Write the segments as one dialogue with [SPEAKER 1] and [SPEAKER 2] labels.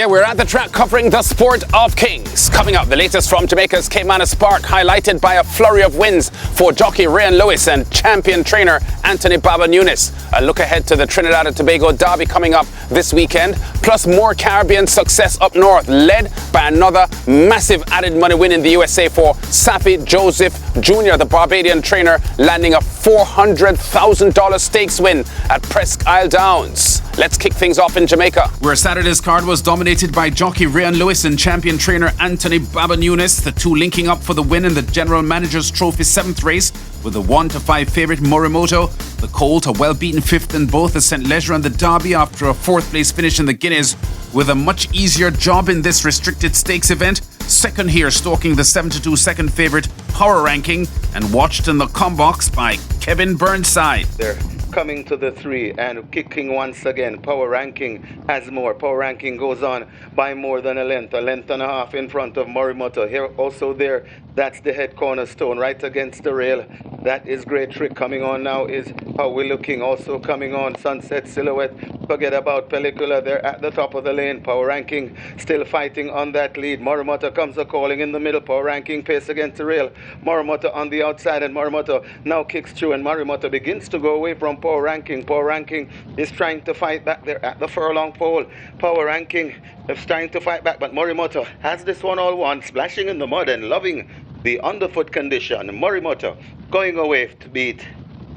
[SPEAKER 1] Yeah, we're at the track covering the sport of kings. Coming up, the latest from Jamaica's Caymanas Park, highlighted by a flurry of wins for jockey Reyan Lewis and champion trainer Anthony Nunes. A look ahead to the Trinidad and Tobago Derby coming up this weekend, plus more Caribbean success up north, led by another massive added money win in the USA for Saffie Joseph Jnr, the Barbadian trainer, landing a $400,000 stakes win at Presque Isle Downs. Let's kick things off in Jamaica, where Saturday's card was dominated by jockey Reyan Lewis and champion trainer Anthony Nunes, the two linking up for the win in the General Manager's Trophy 7th race with the 1-5 favourite Morimoto. The Colt, a well-beaten 5th in both the St. Leger and the Derby after a 4th place finish in the Guineas, with a much easier job in this restricted stakes event. Second here, stalking the 7-2 second favourite Power Ranking, and watched in the combox by Kevin Burnside.
[SPEAKER 2] They're coming to the 3 and kicking once again. Power Ranking has more. Power Ranking goes on by more than a length and a half in front of Morimoto. Here also there, that's the head cornerstone right against the rail. That is Great Trick. Coming on now is How We're Looking. Also coming on Sunset Silhouette. Forget about Pellicula. They're at the top of the lane. Power Ranking still fighting on that lead. Morimoto comes a calling in the middle. Power Ranking pace against the rail. Morimoto on the outside, and Morimoto now kicks through, and Morimoto begins to go away from Power Ranking. Power Ranking is trying to fight back there at the furlong pole. Power Ranking is trying to fight back, but Morimoto has this one all one, splashing in the mud and loving the underfoot condition. Morimoto going away to beat.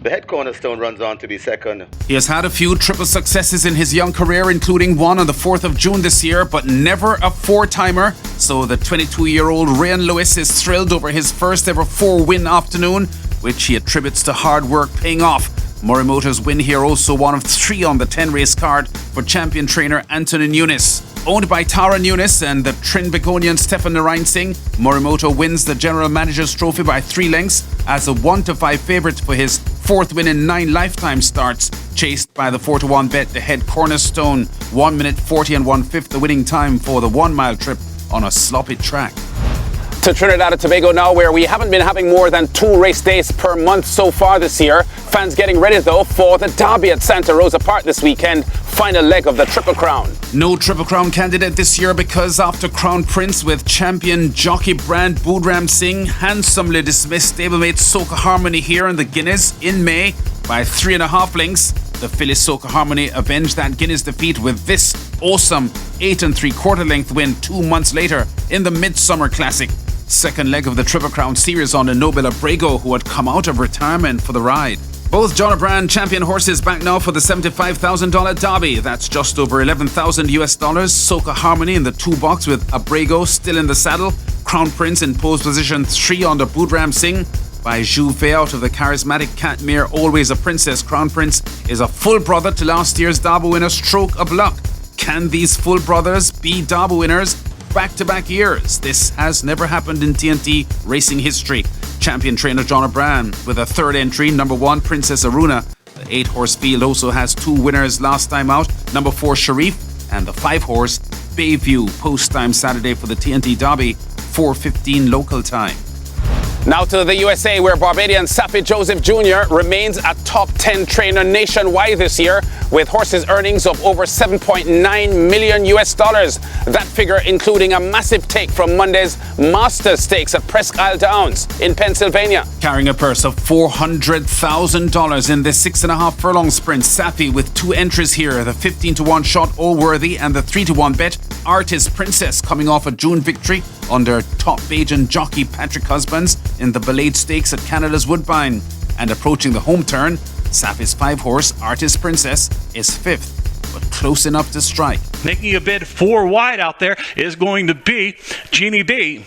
[SPEAKER 2] The head cornerstone runs on to be second.
[SPEAKER 1] He has had a few triple successes in his young career, including one on the 4th of June this year, but never a 4-timer. So the 22-year-old Reyan Lewis is thrilled over his first ever 4-win afternoon, which he attributes to hard work paying off. Morimoto's win here, also one of 3 on the 10-race card for champion trainer Anthony Nunes. Owned by Tara Nunes and the Trinbagonian Stefan Narayan Singh, Morimoto wins the General Manager's Trophy by 3 lengths as a 1-5 favourite for his 4th win in 9 lifetime starts, chased by the 4-1 bet, the head cornerstone. 1 minute 40 and 1/5 the winning time for the 1-mile trip on a sloppy track. To Trinidad and Tobago now, where we haven't been having more than 2 race days per month so far this year. Fans getting ready though for the Derby at Santa Rosa Park this weekend, final leg of the Triple Crown. No Triple Crown candidate this year because after Crown Prince with champion jockey brand Boodram Singh handsomely dismissed stablemate Soca Harmony here in the Guineas in May by 3.5 lengths, the filly Soca Harmony avenged that Guineas defeat with this awesome 8 3/4 length win 2 months later in the Midsummer Classic. Second leg of the Triple Crown series on Nobile Abrego, who had come out of retirement for the ride. Both John O'Brien champion horses back now for the $75,000 Derby. That's just over $11,000 US. Soca Harmony in the 2 box with Abrego still in the saddle. Crown Prince in pole position 3 under Boodram Singh by Juve out of the charismatic cat mare Always a Princess. Crown Prince is a full brother to last year's Derby winner Stroke of Luck. Can these full brothers be Derby winners back-to-back years? This has never happened in TNT racing history. Champion trainer John O'Brien with a 3rd entry, number 1 Princess Aruna. The 8-horse field also has 2 winners last time out, number 4 Sharif and the 5-horse Bayview. Post time Saturday for the TNT Derby, 4:15 local time. Now to the USA, where Barbadian Saffie Joseph Jr. remains a top 10 trainer nationwide this year, with horses earnings of over $7.9 million US. That figure including a massive take from Monday's Masters Stakes at Presque Isle Downs in Pennsylvania. Carrying a purse of $400,000 in this 6.5 furlong sprint, Saffie with 2 entries here, the 15-1 shot Allworthy and the 3-1 bet Artist Princess, coming off a June victory under top Bajan jockey Patrick Husbands in the Belade Stakes at Canada's Woodbine. And approaching the home turn, Saffie's 5-horse Artist Princess is 5th, but close enough to strike.
[SPEAKER 3] Making a bid 4 wide out there is going to be Jeannie B.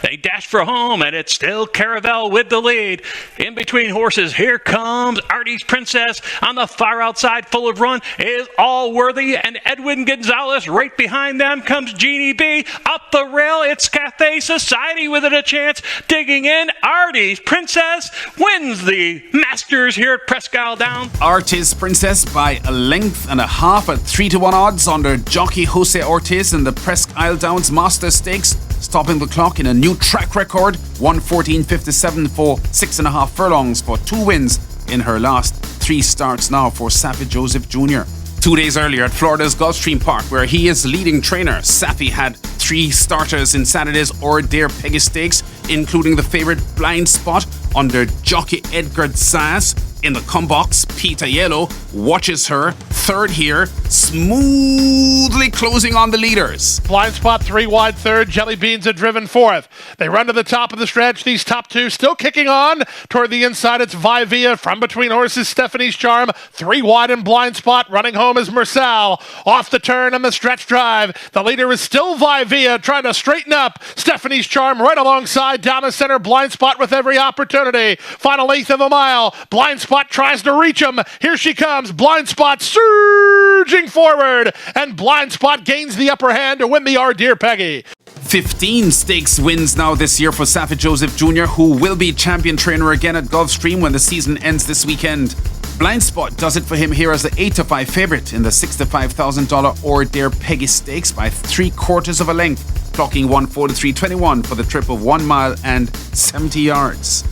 [SPEAKER 3] They dash for home, and it's still Caravel with the lead. In between horses, here comes Artie's Princess. On the far outside, full of run, is Allworthy, and Edwin Gonzalez. Right behind them comes Jeannie B. Up the rail, it's Cathay Society with it a chance. Digging in, Artie's Princess wins the Masters here at Presque Isle Downs.
[SPEAKER 1] Artie's Princess by a length and a half at 3-1 odds under jockey Jose Ortiz in the Presque Isle Downs Master Stakes, stopping the clock in a new track record, 1:14.57 for 6.5 furlongs for 2 wins in her last 3 starts now for Saffie Joseph Jr. 2 days earlier at Florida's Gulfstream Park, where he is leading trainer, Saffie had 3 starters in Saturday's Or Dare Peggy Stakes, including the favourite Blind Spot under jockey Edgar Zaz. In the come box, Peter Yellow watches her third here, smoothly closing on the leaders.
[SPEAKER 4] Blind Spot 3 wide third, Jelly Beans are driven fourth. They run to the top of the stretch. These top 2 still kicking on. Toward the inside, it's Vivia. From between horses, Stephanie's Charm. 3 wide in Blind Spot. Running home is Mersal. Off the turn and the stretch drive. The leader is still Vivia, trying to straighten up. Stephanie's Charm right alongside. Down the center, Blind Spot with every opportunity. Final eighth of a mile. Blind Spot tries to reach him. Here she comes. Blind Spot surging forward, and Blind Spot gains the upper hand to win the Or Dare Peggy.
[SPEAKER 1] 15 stakes wins now this year for Saffie Joseph Jr., who will be champion trainer again at Gulfstream when the season ends this weekend. Blind Spot does it for him here as the 8-5 favourite in the $65,000 Or Dare Peggy Stakes by 3/4 of a length, clocking 1:43.21 for the trip of 1 mile and 70 yards.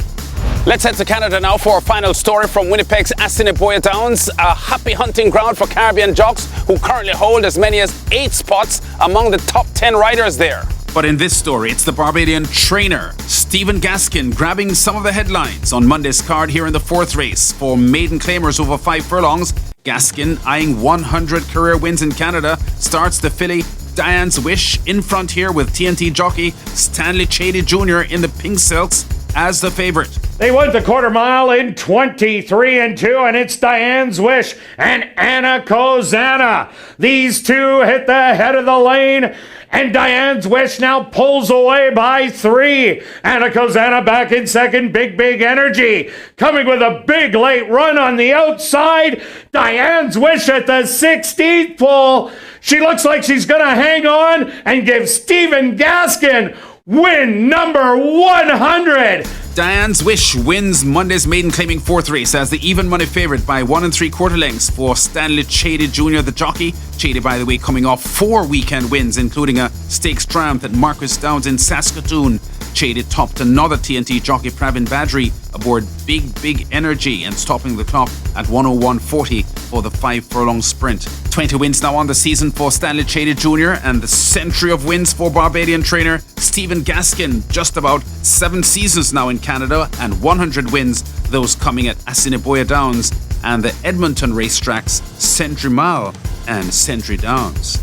[SPEAKER 5] Let's head to Canada now for our final story from Winnipeg's Assiniboia Downs, a happy hunting ground for Caribbean jocks who currently hold as many as 8 spots among the top 10 riders there.
[SPEAKER 1] But in this story, it's the Barbadian trainer, Stephen Gaskin, grabbing some of the headlines on Monday's card here in the 4th race. For maiden claimers over 5 furlongs, Gaskin, eyeing 100 career wins in Canada, starts the filly Diane's Wish in front here with TNT jockey Stanley Chady Jr. in the pink silks as the favourite.
[SPEAKER 6] They went the quarter mile in 23-2, and it's Diane's Wish and Anna Kozana. These two hit the head of the lane, and Diane's Wish now pulls away by 3. Anna Kozana back in second, big energy. Coming with a big late run on the outside. Diane's Wish at the 16th pull. She looks like she's going to hang on and give Stephen Gaskin win number 100.
[SPEAKER 1] Diane's Wish wins Monday's maiden claiming 4th race as the even money favourite by 1 3/4 lengths for Stanley Chady Jr., the jockey. Chady, by the way, coming off 4 weekend wins, including a stakes triumph at Marquis Downs in Saskatoon. Chady topped another TNT jockey, Pravin Badri, aboard Big Energy and stopping the clock at 1:01.40 for the 5 furlong sprint. 20 wins now on the season for Stanley Chady Jr. and the century of wins for Barbadian trainer Stephen Gaskin. Just about 7 seasons now in Canada and 100 wins, those coming at Assiniboia Downs and the Edmonton racetracks Century Mile and Century Downs.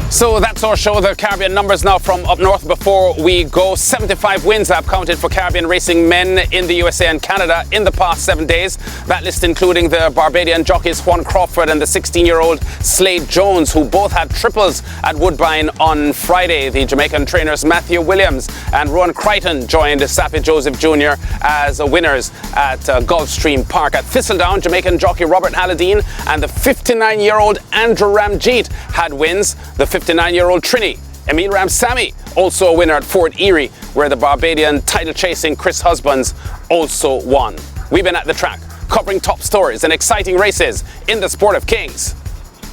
[SPEAKER 5] So that's our show. The Caribbean numbers now from up north before we go. 75 wins I've counted for Caribbean racing men in the USA and Canada in the past 7 days. That list including the Barbadian jockeys Juan Crawford and the 16-year-old Slade Jones, who both had triples at Woodbine on Friday. The Jamaican trainers Matthew Williams and Rowan Crichton joined Saffie Joseph Jr. as winners at Gulfstream Park. At Thistledown, Jamaican jockey Robert Halladine and the 59-year-old Andrew Ramjeet had wins. The 59-year-old Trini, Emil Ramsamy, also a winner at Fort Erie, where the Barbadian title-chasing Chris Husbands also won. We've been at the track, covering top stories and exciting races in the sport of kings.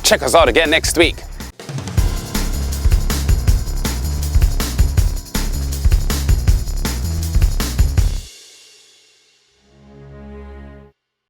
[SPEAKER 5] Check us out again next week.